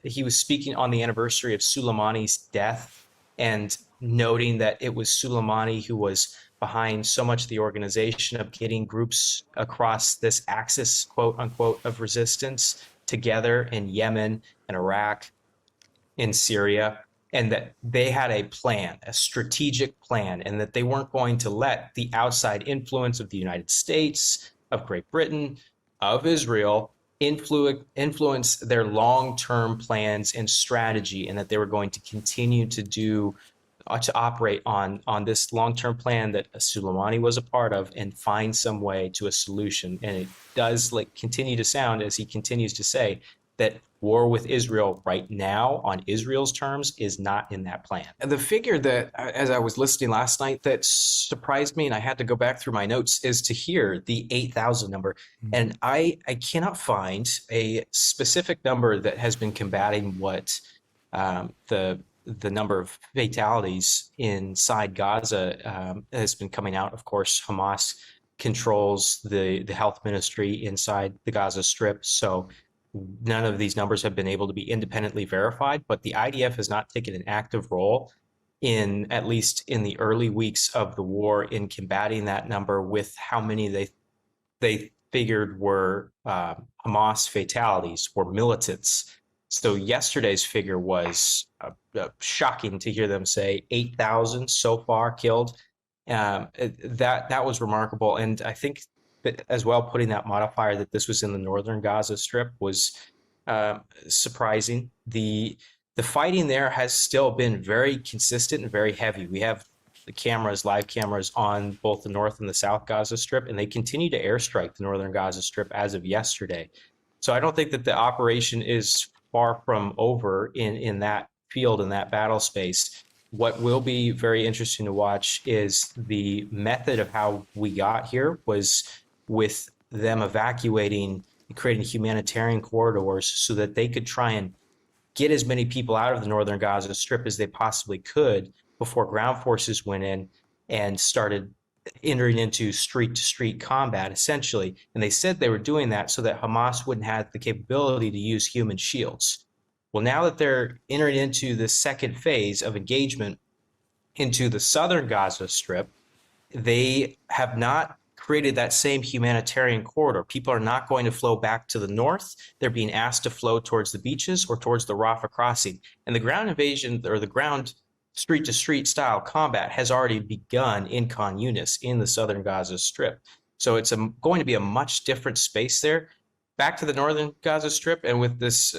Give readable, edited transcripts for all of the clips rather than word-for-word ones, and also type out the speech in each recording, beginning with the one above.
he was speaking on the anniversary of Soleimani's death and noting that it was Soleimani who was behind so much of the organization of getting groups across this axis, quote unquote, of resistance together in Yemen and Iraq, in Syria, and that they had a plan, a strategic plan, and that they weren't going to let the outside influence of the United States, of Great Britain, of Israel influence their long-term plans and strategy, and that they were going to continue to operate on this long-term plan that Soleimani was a part of and find some way to a solution. And it does continue to sound, as he continues to say, that war with Israel right now on Israel's terms is not in that plan. And the figure that, as I was listening last night, that surprised me, and I had to go back through my notes, is to hear the 8,000 number. And I cannot find a specific number that has been combating what the number of fatalities inside Gaza has been coming out. Of course, Hamas controls the health ministry inside the Gaza Strip, so none of these numbers have been able to be independently verified, but the IDF has not taken an active role at least in the early weeks of the war, in combating that number with how many they figured were Hamas fatalities, were militants. So yesterday's figure was shocking to hear them say 8,000 so far killed. That was remarkable, and I think as well, putting that modifier that this was in the northern Gaza Strip was surprising. The fighting there has still been very consistent and very heavy. We have the live cameras on both the north and the south Gaza Strip, and they continue to airstrike the northern Gaza Strip as of yesterday. So I don't think that the operation is far from over in that field, in that battle space. What will be very interesting to watch is the method of how we got here was with them evacuating and creating humanitarian corridors so that they could try and get as many people out of the northern Gaza Strip as they possibly could before ground forces went in and started entering into street-to-street combat, essentially. And they said they were doing that so that Hamas wouldn't have the capability to use human shields. Well, now that they're entering into the second phase of engagement into the southern Gaza Strip, they have not created that same humanitarian corridor. People are not going to flow back to the north. They're being asked to flow towards the beaches or towards the Rafah crossing. And the ground invasion, or the ground street-to-street style combat, has already begun in Khan Yunis, in the southern Gaza Strip. So it's going to be a much different space there. Back to the northern Gaza Strip, and with this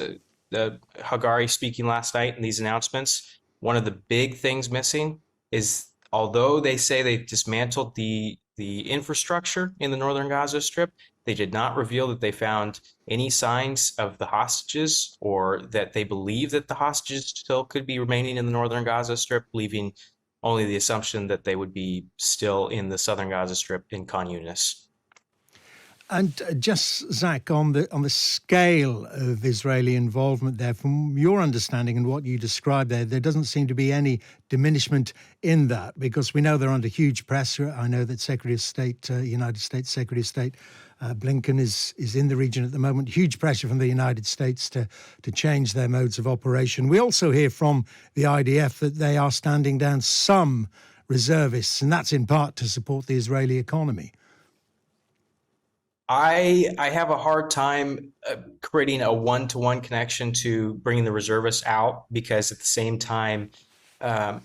Hagari speaking last night and these announcements, one of the big things missing is, although they say they've dismantled the infrastructure in the northern Gaza Strip, they did not reveal that they found any signs of the hostages, or that they believe that the hostages still could be remaining in the northern Gaza Strip, leaving only the assumption that they would be still in the southern Gaza Strip in Khan Yunis. And just, Zach, on the scale of Israeli involvement there, from your understanding and what you described there doesn't seem to be any diminishment in that, because we know they're under huge pressure. I know that Secretary of State, United States Secretary of State Blinken is in the region at the moment. Huge pressure from the United States to change their modes of operation. We also hear from the IDF that they are standing down some reservists, and that's in part to support the Israeli economy. I have a hard time creating a one-to-one connection to bringing the reservists out, because at the same time,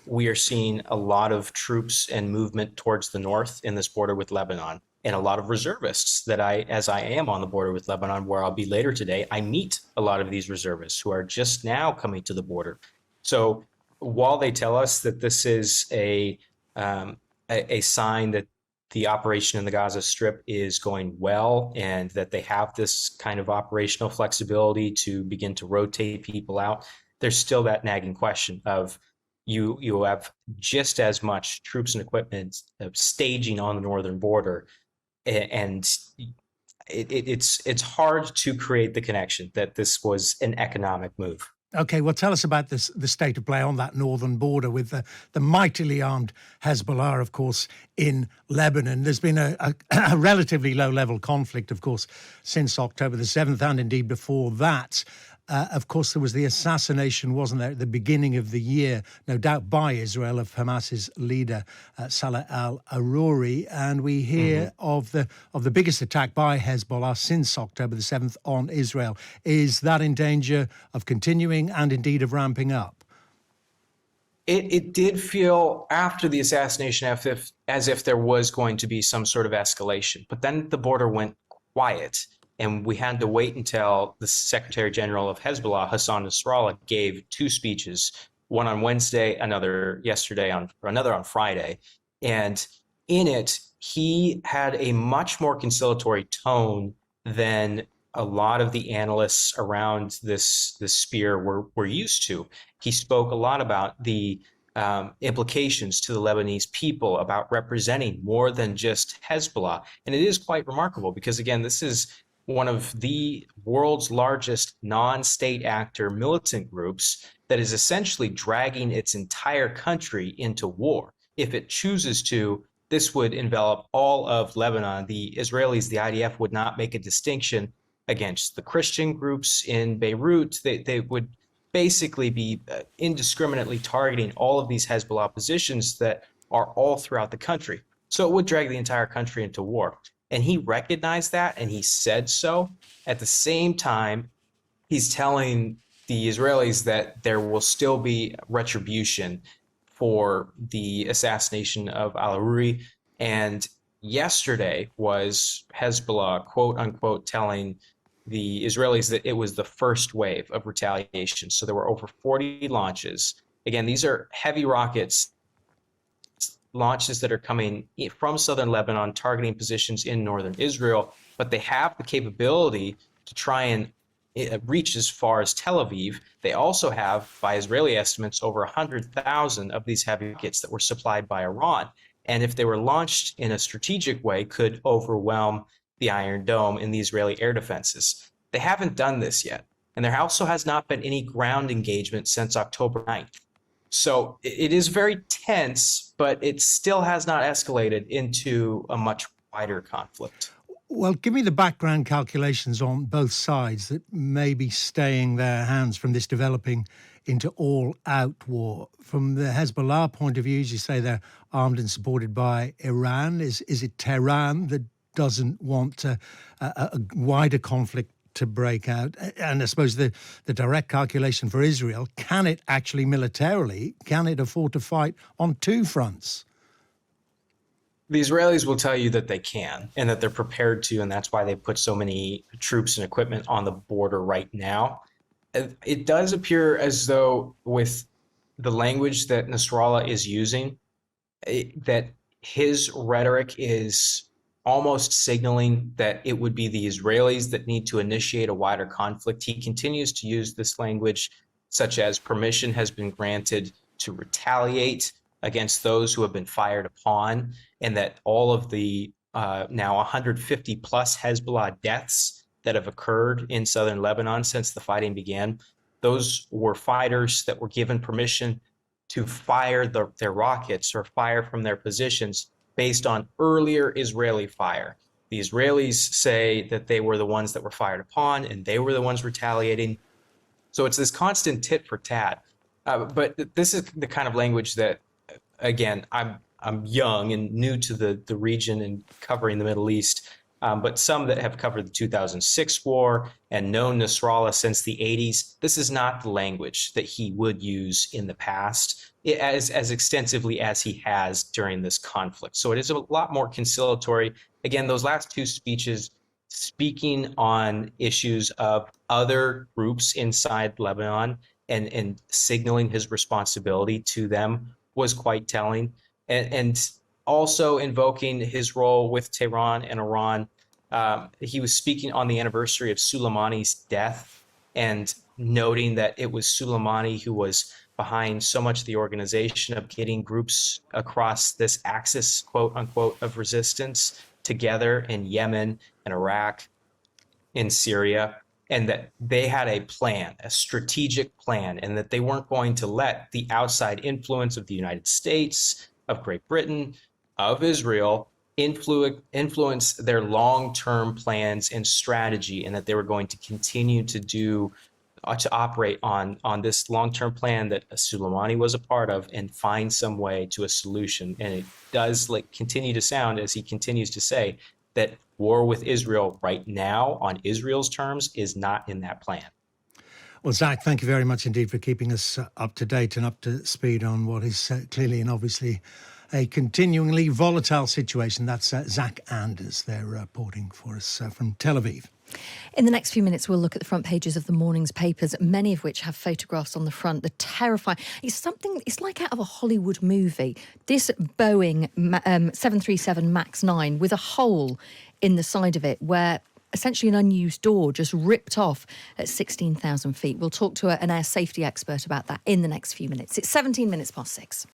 we are seeing a lot of troops and movement towards the north in this border with Lebanon, and a lot of reservists that as I am on the border with Lebanon, where I'll be later today, I meet a lot of these reservists who are just now coming to the border. So while they tell us that this is a sign that the operation in the Gaza Strip is going well, and that they have this kind of operational flexibility to begin to rotate people out, there's still that nagging question of you have just as much troops and equipment staging on the northern border, and it's hard to create the connection that this was an economic move. Okay, well, tell us about the state of play on that northern border with the mightily armed Hezbollah, of course, in Lebanon. There's been a relatively low-level conflict, of course, since October the 7th, and indeed before that. Of course, there was the assassination, wasn't there, at the beginning of the year, no doubt by Israel, of Hamas's leader, Salah al-Aruri. And we hear of the biggest attack by Hezbollah since October the 7th on Israel. Is that in danger of continuing and indeed of ramping up? It did feel after the assassination as if there was going to be some sort of escalation, but then the border went quiet, and we had to wait until the Secretary General of Hezbollah, Hassan Nasrallah, gave two speeches, one on Wednesday, another on Friday, and in it he had a much more conciliatory tone than a lot of the analysts around this sphere were used to. He spoke a lot about the implications to the Lebanese people, about representing more than just Hezbollah. And it is quite remarkable because, again, this is one of the world's largest non-state actor militant groups that is essentially dragging its entire country into war. If it chooses to, this would envelop all of Lebanon. The Israelis, the IDF, would not make a distinction against the Christian groups in Beirut. They would basically be indiscriminately targeting all of these Hezbollah positions that are all throughout the country. So it would drag the entire country into war. And he recognized that, and he said so. At the same time, he's telling the Israelis that there will still be retribution for the assassination of al-Aruri. And yesterday was Hezbollah, quote unquote, telling the Israelis that it was the first wave of retaliation. So there were over 40 launches. Again, these are heavy rockets, launches that are coming from southern Lebanon, targeting positions in northern Israel, but they have the capability to try and reach as far as Tel Aviv. They also have, by Israeli estimates, over 100,000 of these heavy rockets that were supplied by Iran. And if they were launched in a strategic way, could overwhelm the Iron Dome in the Israeli air defenses. They haven't done this yet. And there also has not been any ground engagement since October 9th. So it is very tense, but it still has not escalated into a much wider conflict. Well, give me the background calculations on both sides that may be staying their hands from this developing into all-out war. From the Hezbollah point of view, as you say, they're armed and supported by Iran. Is it Tehran that doesn't want a wider conflict to break out? And I suppose the direct calculation for Israel, can it actually militarily, can it afford to fight on two fronts? The Israelis will tell you that they can and that they're prepared to, and that's why they put so many troops and equipment on the border right now. It does appear as though with the language that Nasrallah is using, that his rhetoric is almost signaling that it would be the Israelis that need to initiate a wider conflict. He continues to use this language, such as permission has been granted to retaliate against those who have been fired upon, and that all of the now 150 plus Hezbollah deaths that have occurred in southern Lebanon since the fighting began, those were fighters that were given permission to fire their rockets or fire from their positions based on earlier Israeli fire. The Israelis say that they were the ones that were fired upon and they were the ones retaliating. So it's this constant tit for tat. But this is the kind of language that, again, I'm young and new to the region and covering the Middle East, but some that have covered the 2006 war and known Nasrallah since the 80s, this is not the language that he would use in the past as extensively as he has during this conflict. So it is a lot more conciliatory. Again, those last two speeches speaking on issues of other groups inside Lebanon and signaling his responsibility to them was quite telling. And also invoking his role with Tehran and Iran. He was speaking on the anniversary of Soleimani's death and noting that it was Soleimani who was behind so much of the organization of getting groups across this axis, quote unquote, of resistance together in Yemen and Iraq, in Syria, and that they had a plan, a strategic plan, and that they weren't going to let the outside influence of the United States, of Great Britain, of Israel influence their long-term plans and strategy, and that they were going to continue to do to operate on this long-term plan that Soleimani was a part of and find some way to a solution. And it does continue to sound, as he continues to say, that war with Israel right now on Israel's terms is not in that plan. Well, Zach, thank you very much indeed for keeping us up to date and up to speed on what is clearly and obviously a continuingly volatile situation. That's Zach Anders. They're reporting for us from Tel Aviv. In the next few minutes, we'll look at the front pages of the morning's papers, many of which have photographs on the front. The terrifying. It's like out of a Hollywood movie. This Boeing 737 MAX 9 with a hole in the side of it where essentially an unused door just ripped off at 16,000 feet. We'll talk to an air safety expert about that in the next few minutes. It's 17 minutes past 6.